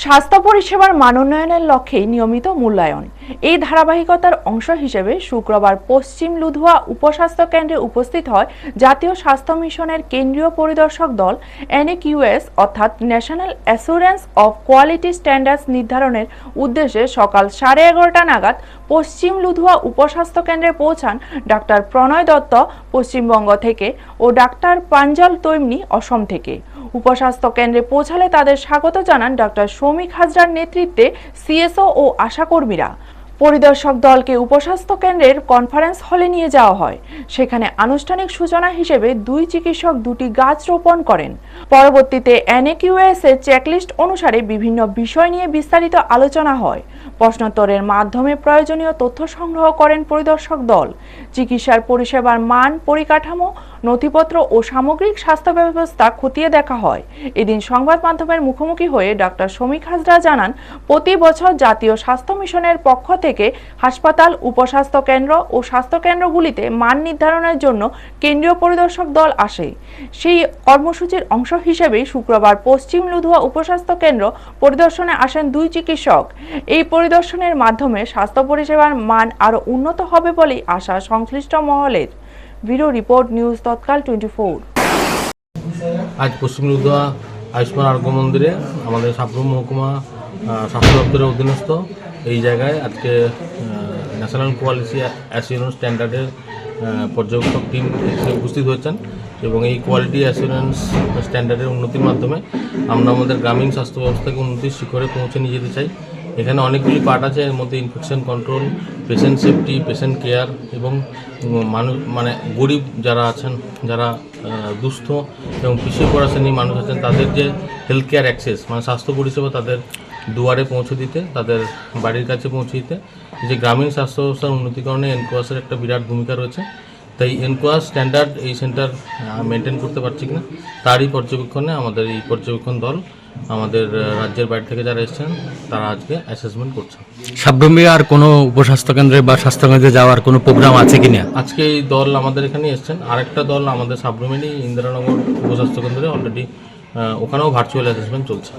স্বাস্থ্য পরিষেবার মান উন্নয়নের লক্ষ্যে নিয়মিত মূল্যায়ন এই ধারাবাহিকতার অংশ হিসেবে শুক্রবার পশ্চিম লুধুয়া উপস্বাস্থ্য কেন্দ্রে উপস্থিত হয় জাতীয় স্বাস্থ্য মিশনের কেন্দ্রীয় পরিদর্শক দল NAQS অর্থাৎ national assurance of quality standards নির্ধারণের উদ্দেশ্যে সকাল 11:30 নাগাদ পশ্চিম লুধুয়া উপস্বাস্থ্য কেন্দ্রে পৌঁছান ডাক্তার প্রণয় দত্ত পশ্চিমবঙ্গ থেকে ও ডাক্তার প্রাঞ্জল তৈমনি অসম থেকে। উপস্বাস্থ্য কেন্দ্রে পৌঁছালে তাদের স্বাগত জানান ডাক্তার শৌমিক হাজরার নেতৃত্বে CSO ও আশাকর্মীরা। পরিদর্শক দলকে উপস্বাস্থ্য কেন্দ্রের কনফারেন্স হলে নিয়ে যাওয়া হয়। সেখানে আনুষ্ঠানিক সূচনা হিসেবে 2 চিকিৎসক 2টি গাছ রোপণ করেন। পরবর্তীতে NAQS এর চেকলিস্ট অনুসারে বিভিন্ন বিষয় নিয়ে বিস্তারিত আলোচনা হয়। প্রশ্নোত্তরের মাধ্যমে প্রয়োজনীয় তথ্য সংগ্রহ করেন পরিদর্শক দল। চিকিৎসার পরিষেবার মান, পরিকাঠামো, নথিপত্র ও সামগ্রিক স্বাস্থ্য ব্যবস্থা খতিয়ে দেখা হয়। এদিন সংবাদ মাধ্যমের মুখোমুখি হয়ে ডাক্তার শৌমিক হাজরা জানান, প্রতি বছর জাতীয় স্বাস্থ্য মিশনের পক্ষ থেকে হাসপাতাল, উপস্বাস্থ্য কেন্দ্র ও স্বাস্থ্য কেন্দ্রগুলিতে মান নির্ধারণের জন্য কেন্দ্রীয় পরিদর্শক দল আসে। সেই কর্মসূচির অংশ হিসেবে শুক্রবার পশ্চিম লুধুয়া উপস্বাস্থ্য কেন্দ্র পরিদর্শনে আসেন 2 চিকিৎসক। এই পরিদর্শনের মাধ্যমে স্বাস্থ্য পরিষেবার মান আরও উন্নত হবে বলেই আশা সংশ্লিষ্ট মহলের। ব্যুরো রিপোর্ট, নিউজ তৎকাল 24। আজ পশ্চিম লুধুয়া আয়ুষ্মান আরোগ্য মন্দিরে আমাদের সাবরুম মহকুমা স্বাস্থ্য দপ্তরের অধীনস্থ এই জায়গায় আজকে ন্যাশনাল কোয়ালিটি অ্যাসুরেন্স স্ট্যান্ডার্ডের পর্যবেক্ষক টিম এখানে উপস্থিত হয়েছেন এবং এই কোয়ালিটি অ্যাসুরেন্স স্ট্যান্ডার্ডের উন্নতির মাধ্যমে আমরা আমাদের গ্রামীণ স্বাস্থ্য ব্যবস্থাকে উন্নতির শিখরে পৌঁছে নিয়ে যেতে চাই। এখানে অনেকগুলি পার্ট আছে, এর মধ্যে infection control, patient safety, patient care এবং মানুষ গরিব যারা আছেন, যারা দুস্থ এবং পিছিয়ে পড়া শ্রেণীর মানুষ আছেন, তাদের যে হেলথ কেয়ার অ্যাক্সেস স্বাস্থ্য পরিষেবা তাদের দুয়ারে পৌঁছে দিতে, তাদের বাড়ির কাছে পৌঁছে দিতে যে গ্রামীণ স্বাস্থ্য ব্যবস্থার উন্নতিকরণে NAQS-এর একটা বিরাট ভূমিকা রয়েছে। তাই NAQS স্ট্যান্ডার্ড এই সেন্টার মেনটেন করতে পারছি কিনা তারই পর্যবেক্ষণে আমাদের এই পর্যবেক্ষণ দল আমাদের রাজ্যের বাইরে থেকে যারা এসেছেন তারা আজকে অ্যাসেসমেন্ট করছে। সাবরুমে আর কোনো উপস্বাস্থ্য কেন্দ্রে বা স্বাস্থ্যকেন্দ্রে যাওয়ার কোনো প্রোগ্রাম আছে কিনা? আজকে এই দল আমাদের এখানে এসেছেন, আরেকটা দল আমাদের সাবরুমেরই ইন্দিরানগর উপস্বাস্থ্য কেন্দ্রে অলরেডি ওখানেও ভার্চুয়াল অ্যাসেসমেন্ট চলছে।